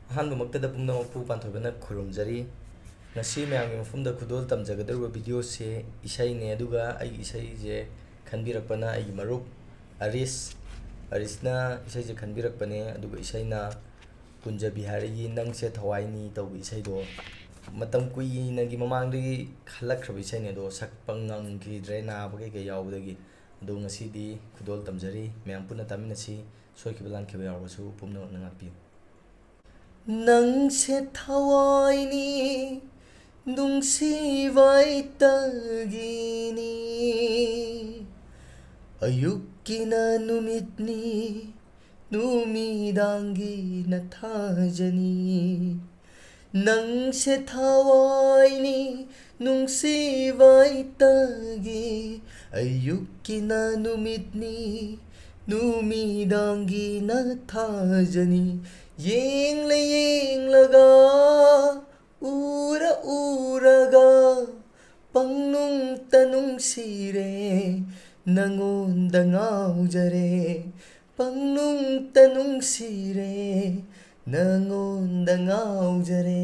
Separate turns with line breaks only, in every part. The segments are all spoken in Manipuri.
ꯑꯍꯥꯟꯕꯃꯛꯇꯗ ꯄꯨꯝꯅꯃꯛꯄꯨ ꯄꯥꯟꯊꯣꯏꯕꯅ ꯈꯨꯔꯨꯝꯖꯔꯤ ꯉꯁꯤ ꯃꯌꯥꯝꯒꯤ ꯃꯐꯝꯗ ꯈꯨꯗꯣꯜ ꯇꯝꯖꯒꯗꯧꯔꯤꯕ ꯚꯤꯗꯤꯑꯣꯁꯦ ꯏꯁꯩꯅꯦ ꯑꯗꯨꯒ ꯑꯩꯒꯤ ꯏꯁꯩꯁꯦ ꯈꯟꯕꯤꯔꯛꯄꯅ ꯑꯩꯒꯤ ꯃꯔꯨꯞ ꯑꯔꯤꯁꯅ ꯏꯁꯩꯁꯦ ꯈꯟꯕꯤꯔꯛꯄꯅꯦ ꯑꯗꯨꯒ ꯏꯁꯩꯅ ꯀꯨꯟꯖ ꯕꯤꯍꯥꯔꯤꯒꯤ ꯅꯪꯁꯦ ꯊꯋꯥꯏꯅꯤ ꯇꯧꯕ ꯏꯁꯩꯗꯣ ꯃꯇꯝ ꯀꯨꯏꯅꯒꯤ ꯃꯃꯥꯡꯗꯒꯤ ꯈꯜꯂꯛꯈ꯭ꯔꯕ ꯏꯁꯩꯅꯦ ꯑꯗꯣ ꯁꯛꯄ ꯉꯝꯈꯤꯗ꯭ꯔꯦ ꯅꯥꯕ ꯀꯩꯀꯩ ꯌꯥꯎꯕꯗꯒꯤ ꯑꯗꯣ ꯉꯁꯤꯗꯤ ꯈꯨꯗꯣꯜ ꯇꯝꯖꯔꯤ ꯃꯌꯥꯝ ꯄꯨꯟꯅ ꯇꯥꯃꯤꯟꯅꯁꯤ ꯁꯣꯏꯈꯤꯕ ꯂꯥꯟꯈꯤꯕ ꯌꯥꯎꯔꯕꯁꯨ ꯄꯨꯝꯅꯃꯛꯅ ꯉꯥꯛꯄꯤꯌꯨ ꯅꯪꯁꯦ ꯊꯋꯥꯏꯅꯤ ꯅꯨꯡꯁꯤꯕꯩꯇꯒꯤꯅꯤ ꯑꯌꯨꯛꯀꯤꯅ ꯅꯨꯃꯤꯠꯅꯤ ꯅꯨꯃꯤꯗꯥꯡꯒꯤꯅ ꯊꯥꯖꯅꯤ ꯅꯪꯁꯦ ꯊꯋꯥꯏꯅꯤ ꯅꯨꯡꯁꯤꯕꯩꯇꯒꯤ ꯑꯌꯨꯛꯀꯤꯅ ꯅꯨꯃꯤꯠꯅꯤ ꯅꯨꯃꯤꯗꯥꯡꯒꯤꯅ ꯊꯥꯖꯅꯤ ꯌꯦꯡꯂꯒ ꯎꯔꯒ ꯄꯪꯅꯨꯡꯇ ꯅꯨꯡꯁꯤꯔꯦ ꯅꯪꯉꯣꯟꯗ ꯉꯥꯎꯖꯔꯦ ꯄꯪꯅꯨꯡꯇ ꯅꯨꯡꯁꯤꯔꯦ ꯅꯪꯉꯣꯟꯗ ꯉꯥꯎꯖꯔꯦ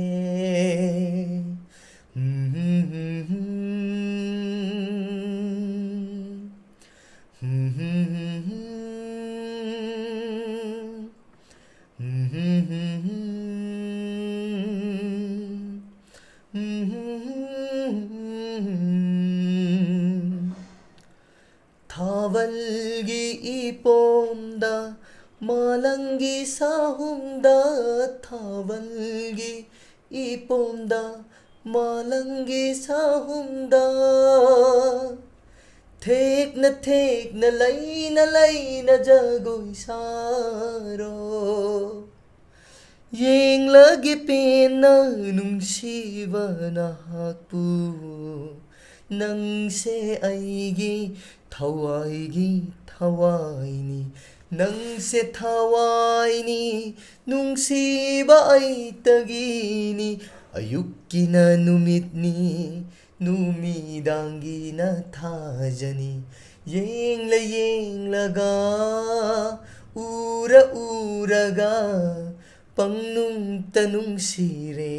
ꯊꯥꯕꯜꯒꯤ ꯏꯄꯣꯝꯗ ꯃꯥꯂꯪꯒꯤ ꯁꯥꯍꯨꯝꯗ ꯊꯥꯕꯜꯒꯤ ꯏꯄꯣꯝꯗ ꯃꯥꯂꯪꯒꯤ ꯁꯥꯍꯨꯝꯗ ꯊꯦꯛꯅ ꯊꯦꯛꯅ ꯂꯩꯅ ꯖꯒꯣꯏ ꯁꯥꯔꯣ ꯌꯦꯡꯂꯒꯦ ꯄꯦꯟꯅ ꯅꯨꯡꯁꯤꯕ ꯅꯍꯥꯛꯄꯨ ꯅꯪꯁꯦ ꯑꯩꯒꯤ ꯊꯋꯥꯏꯒꯤ ꯊꯋꯥꯏꯅꯤ ꯅꯪꯁꯦ ꯊꯋꯥꯏꯅꯤ ꯅꯨꯡꯁꯤꯕ ꯑꯩꯇꯒꯤꯅꯤ ꯑꯌꯨꯛꯀꯤನ ನುಮಿತ್ನಿ ನುಮಿದಾಂಗಿನ ಥಾಜನಿ ಯೇಂಗ್ಲಗ ಊರಗ ಪಂಗ್ನುಂಗ್ತ ನುಂಗ್ಸಿರೆ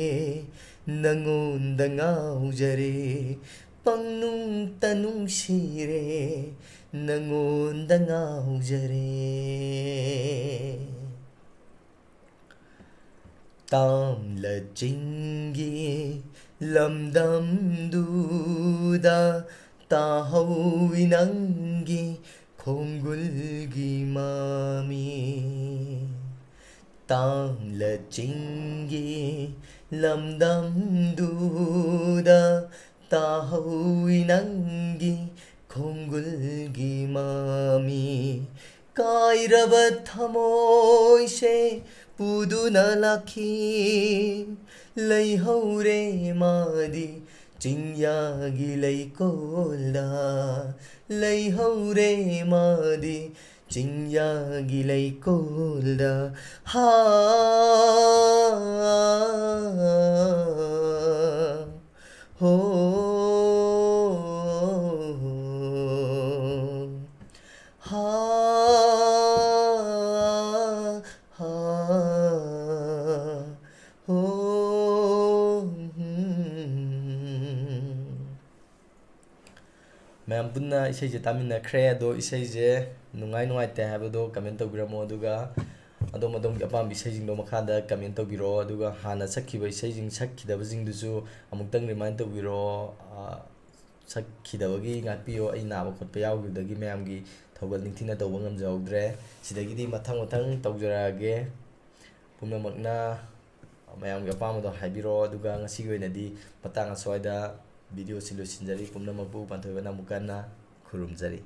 ನಂಗೊಂದ ngauಜರೆ ಪಂಗ್ನುಂಗ್ತ ನುಂಗ್ಸಿರೆ ನಂಗೊಂದ ngauಜರೆ ꯇꯥꯝꯂ ꯆꯤꯡꯒꯤ ꯂꯝꯗꯝꯗꯨꯗ ꯇꯥꯍꯧꯏ ꯅꯪꯒꯤ ꯈꯣꯡꯒꯨꯜꯒꯤ ꯃꯃꯤ ꯇꯥꯝꯂ ꯆꯤꯡꯒꯤ ꯂꯝꯗꯝꯗꯨꯗ ꯇꯥꯍꯧꯏ ꯅꯪꯒꯤ ꯈꯣꯡꯒꯨꯜꯒꯤ ꯃꯃꯤ ꯀꯥꯏꯔꯕ ꯊꯃꯣꯏꯁꯦ ꯄꯨꯗꯨꯅ ꯂꯥꯛꯈꯤ ꯂꯩꯍꯧꯔꯦ ꯃꯥꯗꯤ ꯆꯤꯡꯌꯥꯒꯤ ꯂꯩꯀꯣꯜꯗ ꯂꯩꯍꯧꯔꯦ ꯃꯥꯗꯤ ꯆꯤꯡꯌꯥꯒꯤ ꯂꯩꯀꯣꯜꯗ ꯍꯥ ꯍꯣ ha ha ho ꯃꯌꯥꯝ ꯄꯨꯟꯅ ꯏꯁꯩꯁꯦ ꯇꯥꯃꯤꯟꯅꯈ꯭ꯔꯦ ꯑꯗꯣ ꯏꯁꯩꯁꯦ ꯅꯨꯡꯉꯥꯏꯇꯦ ꯍꯥꯏꯕꯗꯣ ꯀꯃꯦꯟ ꯇꯧꯕꯤꯔꯝꯃꯣ ꯑꯗꯨꯒ ꯑꯗꯣꯝꯒꯤ ꯑꯄꯥꯝꯕ ꯏꯁꯩꯁꯤꯡꯗꯣ ꯃꯈꯥꯗ ꯀꯃꯦꯟ ꯇꯧꯕꯤꯔꯛꯑꯣ ꯑꯗꯨꯒ ꯍꯥꯟꯅ ꯁꯛꯈꯤꯕ ꯏꯁꯩꯁꯤꯡ ꯁꯛꯈꯤꯗꯕꯁꯤꯡꯗꯨꯁꯨ ꯑꯃꯨꯛꯇꯪ ꯔꯤꯃꯥꯏꯟ ꯇꯧꯕꯤꯔꯛꯑꯣ ꯁꯛꯈꯤꯗꯕꯒꯤ ꯉꯥꯛꯄꯤꯌꯣ ꯑꯩ ꯅꯥꯕ ꯈꯣꯠꯄ ꯌꯥꯎꯈꯤꯕꯗꯒꯤ ꯃꯌꯥꯝꯒꯤ ꯊꯧꯒꯜ ꯅꯤꯡꯊꯤꯅ ꯇꯧꯕ ꯉꯝꯖꯍꯧꯗ꯭ꯔꯦ ꯁꯤꯗꯒꯤꯗꯤ ꯃꯊꯪ ꯇꯧꯖꯔꯛꯑꯒꯦ ꯄꯨꯝꯅꯃꯛꯅ ꯃꯌꯥꯝꯒꯤ ꯑꯄꯥꯝꯕꯗꯣ ꯍꯥꯏꯕꯤꯔꯛꯑꯣ ꯑꯗꯨꯒ ꯉꯁꯤꯒꯤ ꯑꯣꯏꯅꯗꯤ ꯃꯇꯥꯡ ꯑꯁ꯭ꯋꯥꯏꯗ ꯚꯤꯗꯤꯑꯣꯁꯤ ꯂꯣꯏꯁꯤꯟꯖꯔꯤ ꯄꯨꯝꯅꯃꯛꯄꯨ ꯄꯥꯟꯊꯣꯏꯕꯅ ꯑꯃꯨꯛ ꯍꯟꯅ ꯈꯨꯔꯨꯝꯖꯔꯤ